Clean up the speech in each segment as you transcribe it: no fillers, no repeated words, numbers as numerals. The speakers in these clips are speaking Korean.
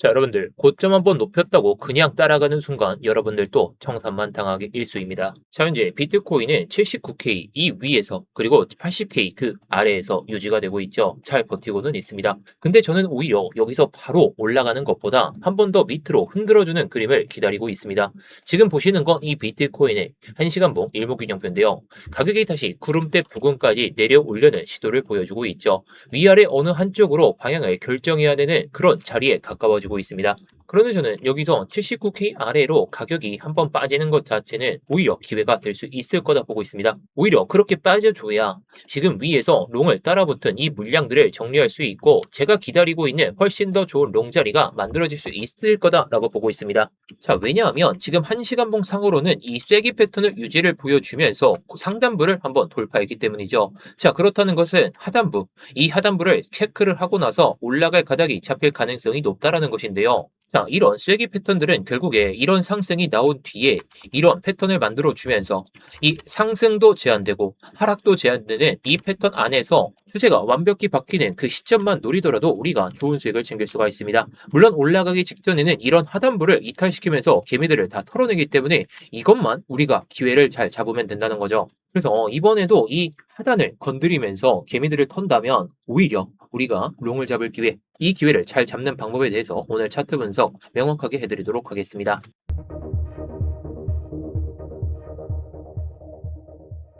자, 여러분들, 고점 한번 높였다고 그냥 따라가는 순간 여러분들도 청산만 당하기 일쑤입니다. 자, 현재 비트코인은 79K 이 위에서 그리고 80K 그 아래에서 유지가 되고 있죠. 잘 버티고는 있습니다. 근데 저는 오히려 여기서 바로 올라가는 것보다 한 번 더 밑으로 흔들어주는 그림을 기다리고 있습니다. 지금 보시는 건 이 비트코인의 1시간봉 일목균형표인데요. 가격이 다시 구름대 부근까지 내려오려는 시도를 보여주고 있죠. 위아래 어느 한쪽으로 방향을 결정해야 되는 그런 자리에 가까워지고 있습니다. 그런데 저는 여기서 79K 아래로 가격이 한번 빠지는 것 자체는 오히려 기회가 될 수 있을 거다 보고 있습니다. 오히려 그렇게 빠져줘야 지금 위에서 롱을 따라붙은 이 물량들을 정리할 수 있고 제가 기다리고 있는 훨씬 더 좋은 롱 자리가 만들어질 수 있을 거다라고 보고 있습니다. 자, 왜냐하면 지금 1시간봉 상으로는 이 쐐기 패턴을 유지를 보여주면서 상단부를 한번 돌파했기 때문이죠. 자, 그렇다는 것은 하단부, 이 하단부를 체크를 하고 나서 올라갈 가닥이 잡힐 가능성이 높다라는 것인데요. 자, 이런 쐐기 패턴들은 결국에 이런 상승이 나온 뒤에 이런 패턴을 만들어 주면서 이 상승도 제한되고 하락도 제한되는 이 패턴 안에서 추세가 완벽히 바뀌는 그 시점만 노리더라도 우리가 좋은 수익을 챙길 수가 있습니다. 물론 올라가기 직전에는 이런 하단부를 이탈시키면서 개미들을 다 털어내기 때문에 이것만 우리가 기회를 잘 잡으면 된다는 거죠. 그래서 이번에도 이 하단을 건드리면서 개미들을 턴다면 오히려 우리가 롱을 잡을 기회, 이 기회를 잘 잡는 방법에 대해서 오늘 차트 분석 명확하게 해드리도록 하겠습니다.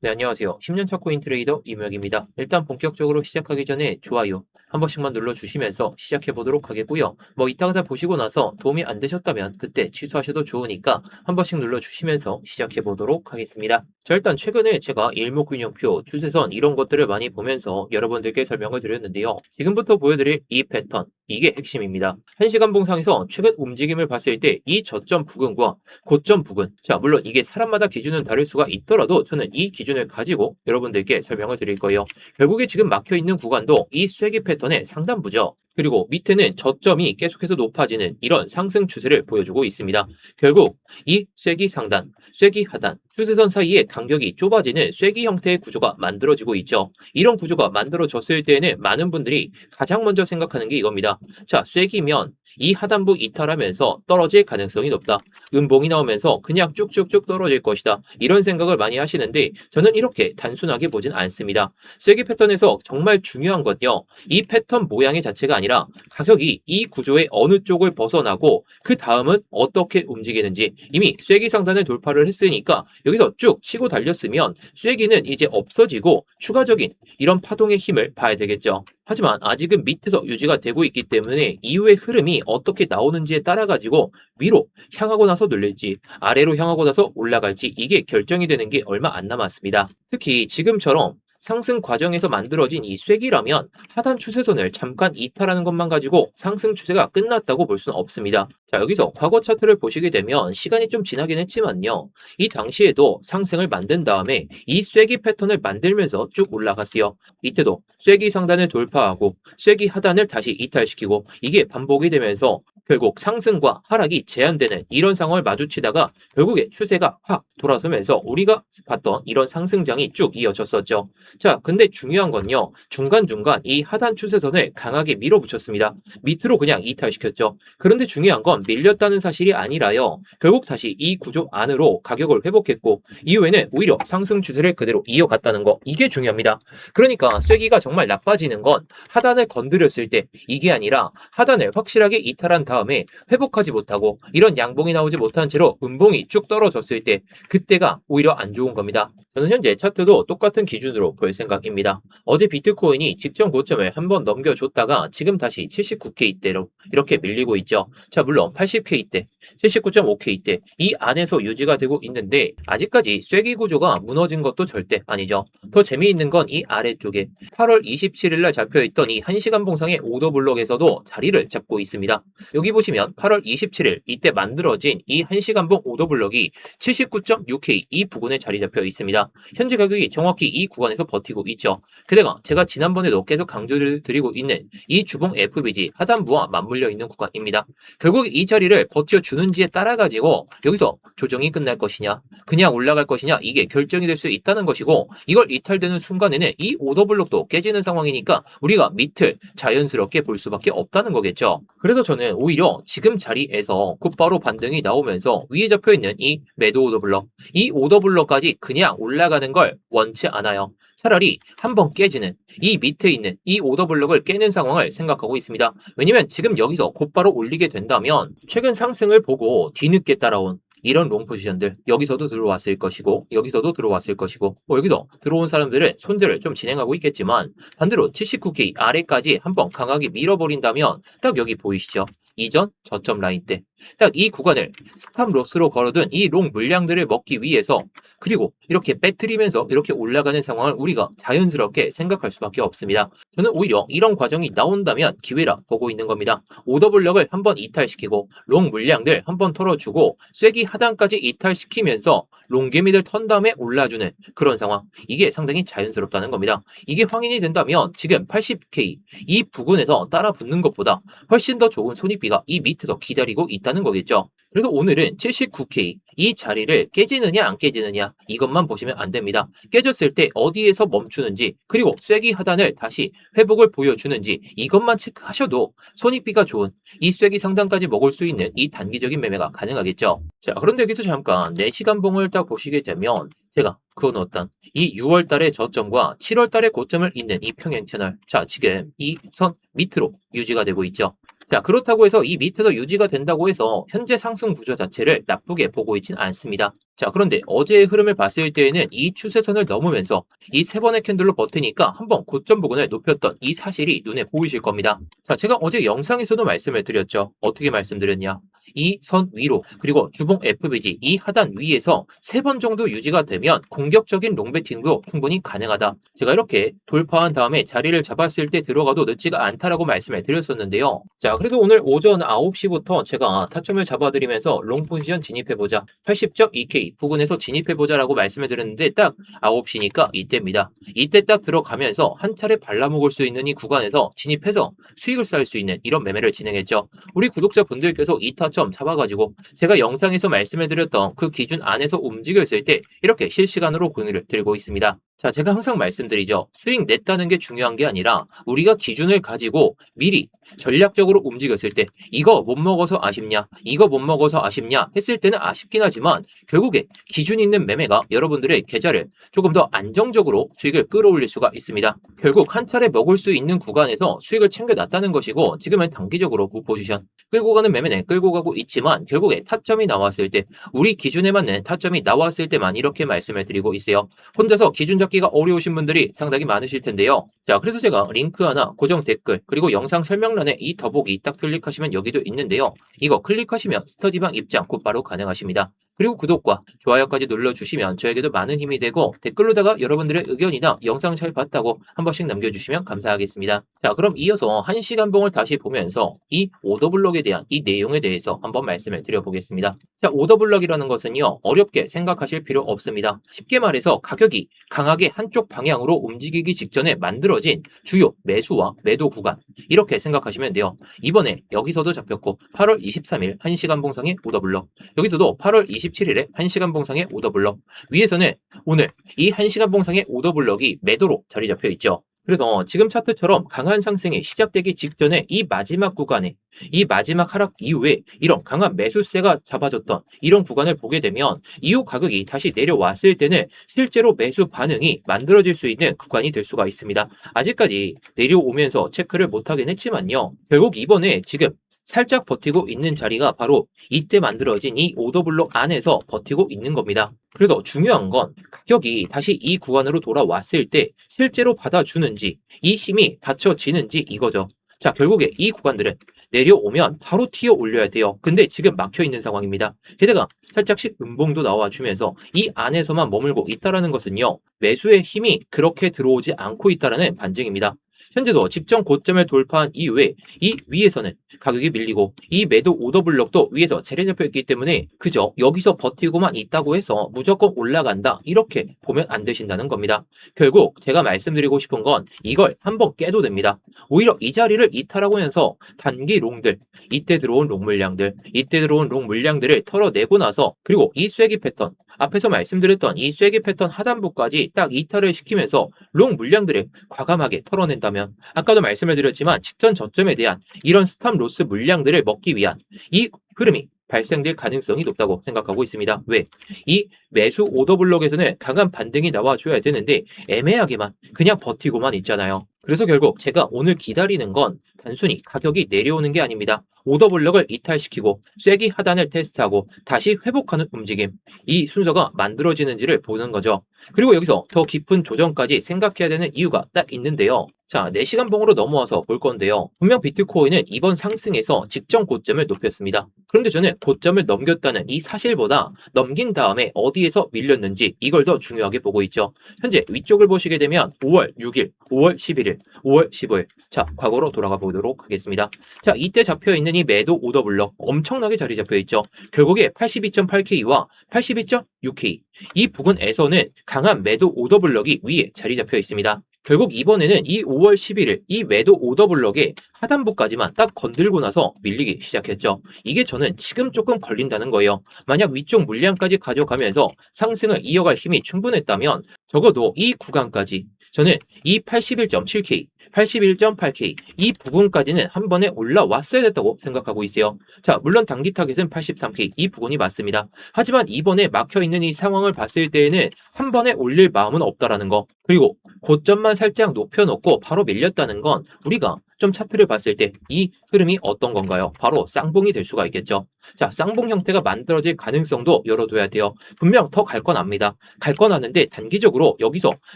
네, 안녕하세요. 10년차 코인 트레이더 이무혁입니다. 일단 본격적으로 시작하기 전에 좋아요 한 번씩만 눌러주시면서 시작해 보도록 하겠고요. 뭐 이따가 다 보시고 나서 도움이 안 되셨다면 그때 취소하셔도 좋으니까 한 번씩 눌러주시면서 시작해 보도록 하겠습니다. 자, 일단 최근에 제가 일목균형표, 추세선 이런 것들을 많이 보면서 여러분들께 설명을 드렸는데요. 지금부터 보여드릴 이 패턴, 이게 핵심입니다. 1시간 봉상에서 최근 움직임을 봤을 때 이 저점 부근과 고점 부근, 자 물론 이게 사람마다 기준은 다를 수가 있더라도 저는 이 기준을 가지고 여러분들께 설명을 드릴 거예요. 결국에 지금 막혀있는 구간도 이 쐐기 패턴의 상단부죠. 그리고 밑에는 저점이 계속해서 높아지는 이런 상승 추세를 보여주고 있습니다. 결국 이 쐐기 상단, 쐐기 하단, 추세선 사이에 간격이 좁아지는 쐐기 형태의 구조가 만들어지고 있죠. 이런 구조가 만들어졌을 때에는 많은 분들이 가장 먼저 생각하는 게 이겁니다. 자, 쐐기면 이 하단부 이탈하면서 떨어질 가능성이 높다. 음봉이 나오면서 그냥 쭉쭉쭉 떨어질 것이다. 이런 생각을 많이 하시는데 저는 이렇게 단순하게 보진 않습니다. 쐐기 패턴에서 정말 중요한 건요. 이 패턴 모양의 자체가 아니라 가격이 이 구조의 어느 쪽을 벗어나고 그 다음은 어떻게 움직이는지 이미 쐐기 상단을 돌파를 했으니까 여기서 쭉 치고 달렸으면 쐐기는 이제 없어지고 추가적인 이런 파동의 힘을 봐야 되겠죠. 하지만 아직은 밑에서 유지가 되고 있기 때문에 이후의 흐름이 어떻게 나오는지에 따라 가지고 위로 향하고 나서 눌릴지 아래로 향하고 나서 올라갈지 이게 결정이 되는 게 얼마 안 남았습니다. 특히 지금처럼 상승 과정에서 만들어진 이 쐐기라면 하단 추세선을 잠깐 이탈하는 것만 가지고 상승 추세가 끝났다고 볼 수는 없습니다. 자, 여기서 과거 차트를 보시게 되면 시간이 좀 지나긴 했지만요. 이 당시에도 상승을 만든 다음에 이 쐐기 패턴을 만들면서 쭉 올라갔어요. 이때도 쐐기 상단을 돌파하고 쐐기 하단을 다시 이탈시키고 이게 반복이 되면서 결국 상승과 하락이 제한되는 이런 상황을 마주치다가 결국에 추세가 확 돌아서면서 우리가 봤던 이런 상승장이 쭉 이어졌었죠. 자, 근데 중요한 건요. 중간중간 이 하단 추세선을 강하게 밀어붙였습니다. 밑으로 그냥 이탈시켰죠. 그런데 중요한 건 밀렸다는 사실이 아니라요. 결국 다시 이 구조 안으로 가격을 회복했고 이후에는 오히려 상승 추세를 그대로 이어갔다는 거. 이게 중요합니다. 그러니까 쐐기가 정말 나빠지는 건 하단을 건드렸을 때 이게 아니라 하단을 확실하게 이탈한 다음에 회복하지 못하고 이런 양봉이 나오지 못한 채로 음봉이 쭉 떨어졌을 때 그때가 오히려 안 좋은 겁니다. 저는 현재 차트도 똑같은 기준으로 볼 생각입니다. 어제 비트코인이 직전 고점을 한번 넘겨줬다가 지금 다시 79K대로 이렇게 밀리고 있죠. 자, 물론 80K대, 79.5K대 이 안에서 유지가 되고 있는데 아직까지 쐐기 구조가 무너진 것도 절대 아니죠. 더 재미있는 건 이 아래쪽에 8월 27일 날 잡혀있던 이 1시간 봉상의 오더블록에서도 자리를 잡고 있습니다. 여기 보시면 8월 27일 이때 만들어진 이 1시간봉 오더블록이 79.6K 이 부근에 자리 잡혀 있습니다. 현재 가격이 정확히 이 구간에서 버티고 있죠. 게다가 제가 지난번에도 계속 강조를 드리고 있는 이 주봉 FBG 하단부와 맞물려 있는 구간입니다. 결국 이 자리를 버텨주는지에 따라 가지고 여기서 조정이 끝날 것이냐 그냥 올라갈 것이냐 이게 결정이 될 수 있다는 것이고 이걸 이탈되는 순간에는 이 오더블록도 깨지는 상황이니까 우리가 밑을 자연스럽게 볼 수밖에 없다는 거겠죠. 그래서 저는 오히려 오히려 지금 자리에서 곧바로 반등이 나오면서 위에 잡혀있는 이 매도 오더블럭, 이 오더블럭까지 그냥 올라가는 걸 원치 않아요. 차라리 한번 깨지는 이 밑에 있는 이 오더블럭을 깨는 상황을 생각하고 있습니다. 왜냐면 지금 여기서 곧바로 올리게 된다면 최근 상승을 보고 뒤늦게 따라온 이런 롱 포지션들 여기서도 들어왔을 것이고 여기서도 들어왔을 것이고 여기서 들어온 사람들은 손절을 좀 진행하고 있겠지만 반대로 79K 아래까지 한번 강하게 밀어버린다면 딱 여기 보이시죠? 이전 저점 라인 때 딱 이 구간을 스탑 로스로 걸어둔 이 롱 물량들을 먹기 위해서 그리고 이렇게 빼트리면서 이렇게 올라가는 상황을 우리가 자연스럽게 생각할 수밖에 없습니다. 저는 오히려 이런 과정이 나온다면 기회라 보고 있는 겁니다. 오더블럭을 한번 이탈시키고 롱 물량들 한번 털어주고 쐐기 하단까지 이탈시키면서 롱개미들 턴 다음에 올라주는 그런 상황, 이게 상당히 자연스럽다는 겁니다. 이게 확인이 된다면 지금 80K 이 부근에서 따라 붙는 것보다 훨씬 더 좋은 손익비가 이 밑에서 기다리고 있다는 거겠죠. 그래서 오늘은 79K 이 자리를 깨지느냐 안 깨지느냐 이것만 보시면 안 됩니다. 깨졌을 때 어디에서 멈추는지 그리고 쐐기 하단을 다시 회복을 보여주는지 이것만 체크하셔도 손익비가 좋은 이 쐐기 상단까지 먹을 수 있는 이 단기적인 매매가 가능하겠죠. 자, 그런데 여기서 잠깐 4시간 봉을 딱 보시게 되면 제가 그어놓았던 이 6월 달의 저점과 7월 달의 고점을 잇는 이 평행 채널, 자 지금 이 선 밑으로 유지가 되고 있죠. 자, 그렇다고 해서 이 밑에서 유지가 된다고 해서 현재 상승 구조 자체를 나쁘게 보고 있진 않습니다. 자, 그런데 어제의 흐름을 봤을 때에는 이 추세선을 넘으면서 이 3번의 캔들로 버티니까 한번 고점 부근을 높였던 이 사실이 눈에 보이실 겁니다. 자, 제가 어제 영상에서도 말씀을 드렸죠. 어떻게 말씀드렸냐? 이 선 위로 그리고 주봉 FBG 이 하단 위에서 3번 정도 유지가 되면 공격적인 롱배팅도 충분히 가능하다. 제가 이렇게 돌파한 다음에 자리를 잡았을 때 들어가도 늦지가 않다라고 말씀을 드렸었는데요. 자, 그래서 오늘 오전 9시부터 제가 타점을 잡아드리면서 롱 포지션 진입해보자, 80.2K 부근에서 진입해보자 라고 말씀을 드렸는데 딱 9시니까 이때입니다. 이때 딱 들어가면서 한 차례 발라먹을 수 있는 이 구간에서 진입해서 수익을 쌓을 수 있는 이런 매매를 진행했죠. 우리 구독자분들께서 이 타점 잡아가지고 제가 영상에서 말씀을 드렸던 그 기준 안에서 움직였을 때 이렇게 실시간으로 공유를 드리고 있습니다. 자, 제가 항상 말씀드리죠. 수익 냈다는 게 중요한 게 아니라 우리가 기준을 가지고 미리 전략적으로 움직였을 때 이거 못 먹어서 아쉽냐, 이거 못 먹어서 아쉽냐 했을 때는 아쉽긴 하지만 결국에 기준 있는 매매가 여러분들의 계좌를 조금 더 안정적으로 수익을 끌어올릴 수가 있습니다. 결국 한 차례 먹을 수 있는 구간에서 수익을 챙겨놨다는 것이고 지금은 단기적으로 무포지션 끌고 가는 매매는 끌고 가고 있지만 결국에 타점이 나왔을 때 우리 기준에 맞는 타점이 나왔을 때만 이렇게 말씀을 드리고 있어요. 혼자서 기준 잡기가 어려우신 분들이 상당히 많으실 텐데요. 자, 그래서 제가 링크 하나 고정 댓글 그리고 영상 설명란에 이 더보기 딱 클릭하시면 여기도 있는데요. 이거 클릭하시면 스터디방 입장 곧바로 가능하십니다. 그리고 구독과 좋아요까지 눌러주시면 저에게도 많은 힘이 되고 댓글로다가 여러분들의 의견이나 영상 잘 봤다고 한 번씩 남겨주시면 감사하겠습니다. 자, 그럼 이어서 1시간 봉을 다시 보면서 이 오더블럭에 대한 이 내용에 대해서 한번 말씀을 드려보겠습니다. 자, 오더블럭이라는 것은요, 어렵게 생각하실 필요 없습니다. 쉽게 말해서 가격이 강하게 한쪽 방향으로 움직이기 직전에 만들어진 주요 매수와 매도 구간, 이렇게 생각하시면 돼요. 이번에 여기서도 잡혔고 8월 23일 1시간 봉상의 오더블럭, 여기서도 8월 27일에 1시간 봉상의 오더블럭, 위에서는 오늘 이 1시간 봉상의 오더블럭이 매도로 자리 잡혀 있죠. 그래서 지금 차트처럼 강한 상승이 시작되기 직전에 이 마지막 구간에 이 마지막 하락 이후에 이런 강한 매수세가 잡아줬던 이런 구간을 보게 되면 이후 가격이 다시 내려왔을 때는 실제로 매수 반응이 만들어질 수 있는 구간이 될 수가 있습니다. 아직까지 내려오면서 체크를 못하긴 했지만요. 결국 이번에 지금 살짝 버티고 있는 자리가 바로 이때 만들어진 이 오더블록 안에서 버티고 있는 겁니다. 그래서 중요한 건 가격이 다시 이 구간으로 돌아왔을 때 실제로 받아주는지 이 힘이 받쳐지는지 이거죠. 자, 결국에 이 구간들은 내려오면 바로 튀어 올려야 돼요. 근데 지금 막혀 있는 상황입니다. 게다가 살짝씩 음봉도 나와주면서 이 안에서만 머물고 있다는 것은요, 매수의 힘이 그렇게 들어오지 않고 있다는 반증입니다. 현재도 직전 고점을 돌파한 이후에 이 위에서는 가격이 밀리고 이 매도 오더블럭도 위에서 재래 잡혀 있기 때문에 그저 여기서 버티고만 있다고 해서 무조건 올라간다 이렇게 보면 안 되신다는 겁니다. 결국 제가 말씀드리고 싶은 건 이걸 한번 깨도 됩니다. 오히려 이 자리를 이탈하고 나서 단기 롱들, 이때 들어온 롱 물량들, 이때 들어온 롱 물량들을 털어내고 나서 그리고 이 쐐기 패턴, 앞에서 말씀드렸던 이 쐐기 패턴 하단부까지 딱 이탈을 시키면서 롱 물량들을 과감하게 털어낸다면 된다면 아까도 말씀을 드렸지만 직전 저점에 대한 이런 스탑 로스 물량들을 먹기 위한 이 흐름이 발생될 가능성이 높다고 생각하고 있습니다. 왜? 이 매수 오더블록에서는 강한 반등이 나와줘야 되는데 애매하게만 그냥 버티고만 있잖아요. 그래서 결국 제가 오늘 기다리는 건 단순히 가격이 내려오는 게 아닙니다. 오더블록을 이탈시키고 쐐기 하단을 테스트하고 다시 회복하는 움직임, 이 순서가 만들어지는지를 보는 거죠. 그리고 여기서 더 깊은 조정까지 생각해야 되는 이유가 딱 있는데요. 자, 4시간 봉으로 넘어와서 볼 건데요. 분명 비트코인은 이번 상승에서 직전 고점을 높였습니다. 그런데 저는 고점을 넘겼다는 이 사실보다 넘긴 다음에 어디에서 밀렸는지 이걸 더 중요하게 보고 있죠. 현재 위쪽을 보시게 되면 5월 6일, 5월 11일, 5월 15일. 자, 과거로 돌아가 보도록 하겠습니다. 자, 이때 잡혀있는 이 매도 오더블록 엄청나게 자리 잡혀있죠. 결국에 82.8K와 82.6K. 이 부근에서는 강한 매도 오더블록이 위에 자리 잡혀 있습니다. 결국 이번에는 이 5월 11일 이 매도 오더블록의 하단부까지만 딱 건들고 나서 밀리기 시작했죠. 이게 저는 지금 조금 걸린다는 거예요. 만약 위쪽 물량까지 가져가면서 상승을 이어갈 힘이 충분했다면 적어도 이 구간까지 저는 이 81.7K, 81.8K 이 부분까지는 한 번에 올라왔어야 됐다고 생각하고 있어요. 자, 물론 단기 타겟은 83K 이 부분이 맞습니다. 하지만 이번에 막혀있는 이 상황을 봤을 때에는 한 번에 올릴 마음은 없다라는 거. 그리고 고점만 살짝 높여놓고 바로 밀렸다는 건 우리가 좀 차트를 봤을 때 이 흐름이 어떤 건가요? 바로 쌍봉이 될 수가 있겠죠. 자, 쌍봉 형태가 만들어질 가능성도 열어둬야 돼요. 분명 더 갈 건 압니다. 갈 건 아는데 단기적으로 여기서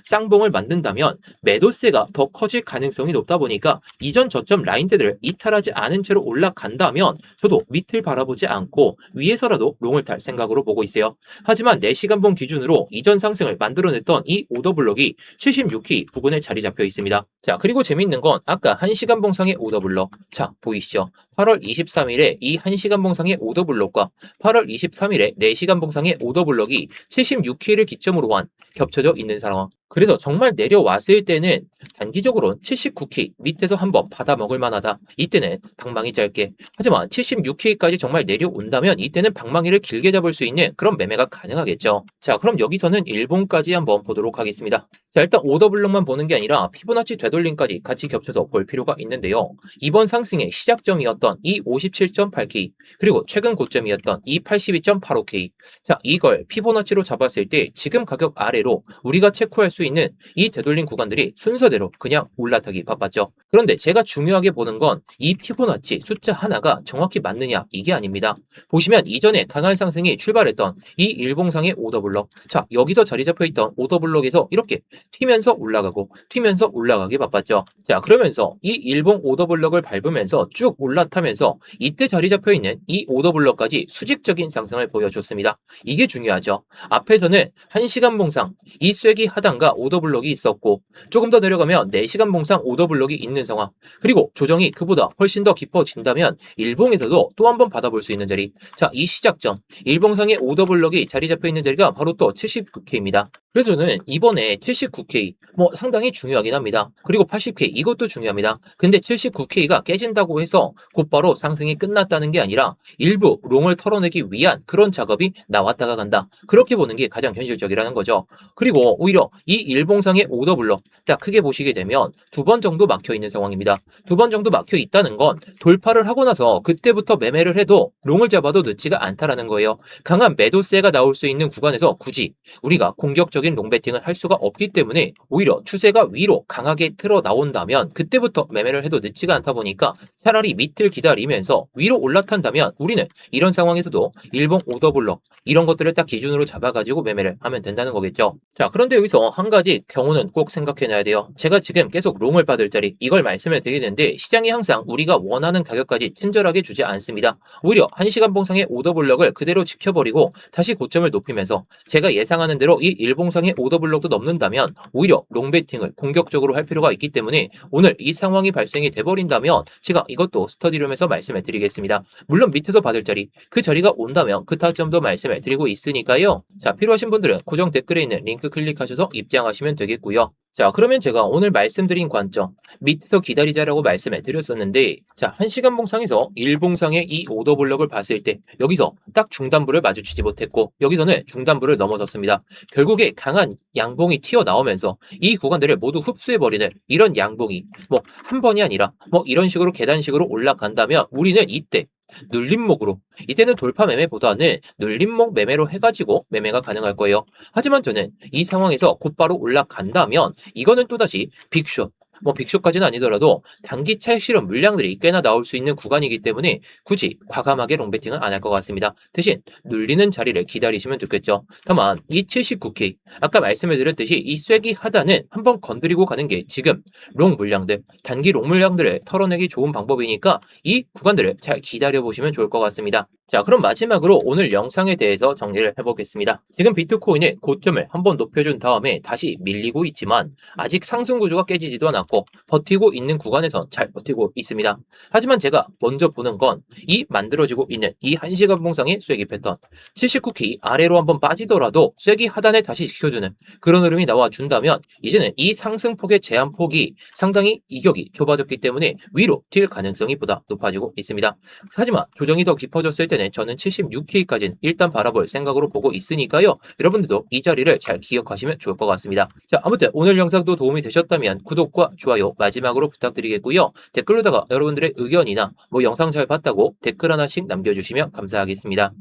쌍봉을 만든다면 매도세가 더 커질 가능성이 높다 보니까 이전 저점 라인대들을 이탈하지 않은 채로 올라간다면 저도 밑을 바라보지 않고 위에서라도 롱을 탈 생각으로 보고 있어요. 하지만 4시간봉 기준으로 이전 상승을 만들어냈던 이 오더블록이 76K 부근에 자리 잡혀 있습니다. 자, 그리고 재밌는 건 아까 1시간 봉상의 오더블록. 자, 보이시죠? 8월 23일에 이 1시간 봉상의 오더블록과 8월 23일에 4시간 봉상의 오더블록이 76K를 기점으로 한 겹쳐져 있는 상황. 그래서 정말 내려왔을 때는 단기적으로는 79K 밑에서 한번 받아먹을 만하다. 이때는 방망이 짧게. 하지만 76K까지 정말 내려온다면 이때는 방망이를 길게 잡을 수 있는 그런 매매가 가능하겠죠. 자, 그럼 여기서는 일봉까지 한번 보도록 하겠습니다. 자, 일단 오더블록만 보는 게 아니라 피보나치 되돌림까지 같이 겹쳐서 볼 필요가 있는데요. 이번 상승의 시작점이었던 이 57.8K 그리고 최근 고점이었던 이 82.85K. 자, 이걸 피보나치로 잡았을 때 지금 가격 아래로 우리가 체크할 수 있는 이 되돌림 구간들이 순서대로 그냥 올라타기 바빴죠. 그런데 제가 중요하게 보는 건 이 피보나치 숫자 하나가 정확히 맞느냐 이게 아닙니다. 보시면 이전에 강한 상승이 출발했던 이 일봉상의 오더블록. 자, 여기서 자리 잡혀있던 오더블록에서 이렇게 튀면서 올라가고 튀면서 올라가기 바빴죠. 자, 그러면서 이 일봉 오더블록을 밟으면서 쭉 올라타면서 이때 자리 잡혀있는 이 오더블록까지 수직적인 상승을 보여줬습니다. 이게 중요하죠. 앞에서는 1시간 봉상 이 쐐기 하단과 오더블록이 있었고 조금 더 내려가면 4시간 봉상 오더블록이 있는 상황. 그리고 조정이 그보다 훨씬 더 깊어진다면 일봉에서도 또 한 번 받아볼 수 있는 자리. 자, 이 시작점 일봉상의 오더블록이 자리 잡혀있는 자리가 바로 또 79K입니다. 그래서 저는 이번에 79K 상당히 중요하긴 합니다. 그리고 80K 이것도 중요합니다. 근데 79K가 깨진다고 해서 곧바로 상승이 끝났다는 게 아니라 일부 롱을 털어내기 위한 그런 작업이 나왔다가 간다. 그렇게 보는 게 가장 현실적이라는 거죠. 그리고 오히려 이 일봉상의 오더블록 딱 크게 보시게 되면 2번 정도 막혀 있는 상황입니다. 2번 정도 막혀 있다는 건 돌파를 하고 나서 그때부터 매매를 해도 롱을 잡아도 늦지가 않다라는 거예요. 강한 매도세가 나올 수 있는 구간에서 굳이 우리가 공격적인 롱배팅을 할 수가 없기 때문에 오히려 추세가 위로 강하게 틀어 나온다면 그때부터 매매를 해도 늦지가 않다 보니까 차라리 밑을 기다리면서 위로 올라탄다면 우리는 이런 상황에서도 일봉 오더블록 이런 것들을 딱 기준으로 잡아가지고 매매를 하면 된다는 거겠죠. 자, 그런데 여기서 한 가지 경우는 꼭 생각해놔야 돼요. 제가 지금 계속 롱을 받을 자리 이걸 말씀을 드리는데 시장이 항상 우리가 원하는 가격까지 친절하게 주지 않습니다. 오히려 1시간 봉상의 오더블록을 그대로 지켜버리고 다시 고점을 높이면서 제가 예상하는 대로 이 일봉상의 오더블록도 넘는다면 오히려 롱배팅을 공격적으로 할 필요가 있기 때문에 오늘 이 상황이 발생이 돼버린다면 제가 이것도 스터디룸에서 말씀을 드리겠습니다. 물론 밑에서 받을 자리 그 자리가 온다면 그 타점도 말씀을 드리고 있으니까요. 자, 필요하신 분들은 고정 댓글에 있는 링크 클릭하셔서 입장 지향하시면 되겠고요. 자, 그러면 제가 오늘 말씀드린 관점, 밑에서 기다리자라고 말씀을 드렸었는데, 자, 1시간 봉상에서 1봉상의 이 오더 블럭을 봤을 때, 여기서 딱 중단부를 마주치지 못했고, 여기서는 중단부를 넘어섰습니다. 결국에 강한 양봉이 튀어나오면서 이 구간들을 모두 흡수해버리는 이런 양봉이, 뭐, 한 번이 아니라, 뭐, 이런 식으로 계단식으로 올라간다면, 우리는 이때, 눌림목으로 이때는 돌파 매매보다는 눌림목 매매로 해가지고 매매가 가능할 거예요. 하지만 저는 이 상황에서 곧바로 올라간다면 이거는 또다시 빅숏 뭐 빅숏까지는 아니더라도 단기 차익 실현 물량들이 꽤나 나올 수 있는 구간이기 때문에 굳이 과감하게 롱배팅은 안 할 것 같습니다. 대신 눌리는 자리를 기다리시면 좋겠죠. 다만 이 79K 아까 말씀을 드렸듯이 이 쐐기 하단은 한번 건드리고 가는 게 지금 롱 물량들 단기 롱 물량들을 털어내기 좋은 방법이니까 이 구간들을 잘 기다려 보시면 좋을 것 같습니다. 자, 그럼 마지막으로 오늘 영상에 대해서 정리를 해보겠습니다. 지금 비트코인의 고점을 한번 높여준 다음에 다시 밀리고 있지만 아직 상승 구조가 깨지지도 않았고 버티고 있는 구간에서 잘 버티고 있습니다. 하지만 제가 먼저 보는 건 이 만들어지고 있는 이 1시간 봉상의 쐐기 패턴 79K 아래로 한번 빠지더라도 쐐기 하단에 다시 지켜주는 그런 흐름이 나와준다면 이제는 이 상승폭의 제한폭이 상당히 이격이 좁아졌기 때문에 위로 튈 가능성이 보다 높아지고 있습니다. 하지만 조정이 더 깊어졌을 때는 저는 76K까지는 일단 바라볼 생각으로 보고 있으니까요. 여러분들도 이 자리를 잘 기억하시면 좋을 것 같습니다. 자, 아무튼 오늘 영상도 도움이 되셨다면 구독과 좋아요 마지막으로 부탁드리겠고요. 댓글로다가 여러분들의 의견이나 뭐 영상 잘 봤다고 댓글 하나씩 남겨주시면 감사하겠습니다.